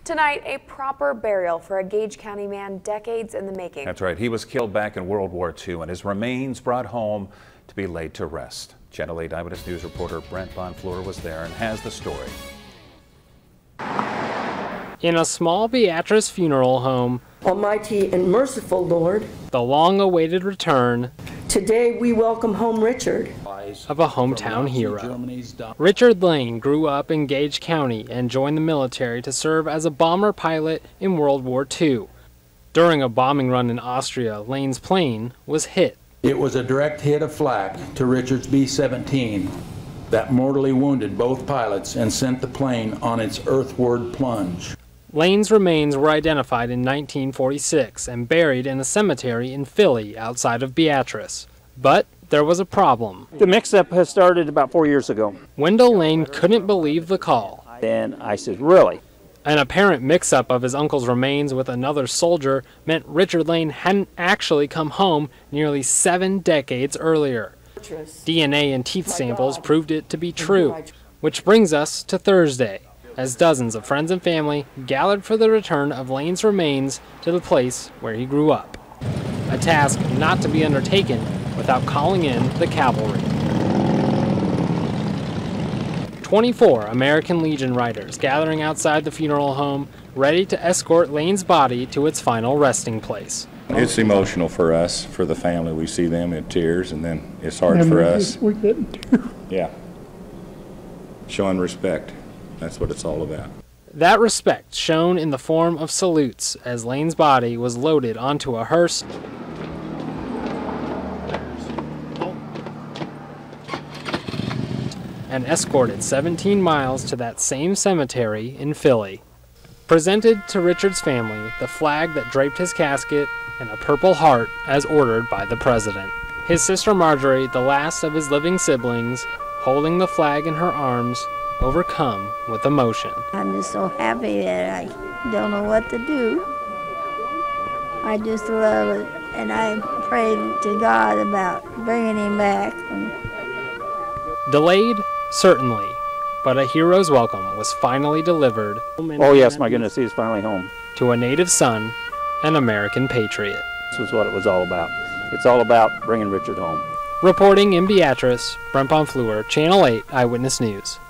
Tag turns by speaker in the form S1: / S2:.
S1: Tonight, a proper burial for a Gage County man decades in the making.
S2: That's right. He was killed back in World War II and his remains brought home to be laid to rest. Channel 8 Eyewitness News reporter Brent Bonfleur was there and has the story.
S3: In a small Beatrice funeral home,
S4: Almighty and merciful Lord,
S3: the long-awaited return
S4: today we welcome home Richard,
S3: of a hometown hero. Richard Lane grew up in Gage County and joined the military to serve as a bomber pilot in World War II. During a bombing run in Austria, Lane's plane was hit.
S5: It was a direct hit of flak to Richard's B-17 that mortally wounded both pilots and sent the plane on its earthward plunge.
S3: Lane's remains were identified in 1946 and buried in a cemetery in Philly outside of Beatrice. But there was a problem.
S6: The mix-up has started about 4 years ago.
S3: Wendell Lane couldn't believe the call.
S6: And I said, really?
S3: An apparent mix-up of his uncle's remains with another soldier meant Richard Lane hadn't actually come home nearly 7 decades earlier. DNA and teeth samples proved it to be true, which brings us to Thursday, as dozens of friends and family gathered for the return of Lane's remains to the place where he grew up. A task not to be undertaken without calling in the cavalry. 24 American Legion riders gathering outside the funeral home, ready to escort Lane's body to its final resting place.
S7: It's emotional for us, for the family. We see them in tears, and then it's hard for us. Yeah. Showing respect. That's what it's all about.
S3: That respect shown in the form of salutes as Lane's body was loaded onto a hearse and escorted 17 miles to that same cemetery in Philly. Presented to Richard's family the flag that draped his casket and a Purple Heart as ordered by the president. His sister Marjorie, the last of his living siblings, holding the flag in her arms, overcome with emotion.
S8: I'm just so happy that I don't know what to do. I just love it, and I pray to God about bringing him back.
S3: Delayed, certainly, but a hero's welcome was finally delivered.
S6: Oh yes, my goodness, he's finally home.
S3: To a native son, an American patriot.
S6: This was what it was all about. It's all about bringing Richard home.
S3: Reporting in Beatrice, Brent Bonfleur, Channel 8 Eyewitness News.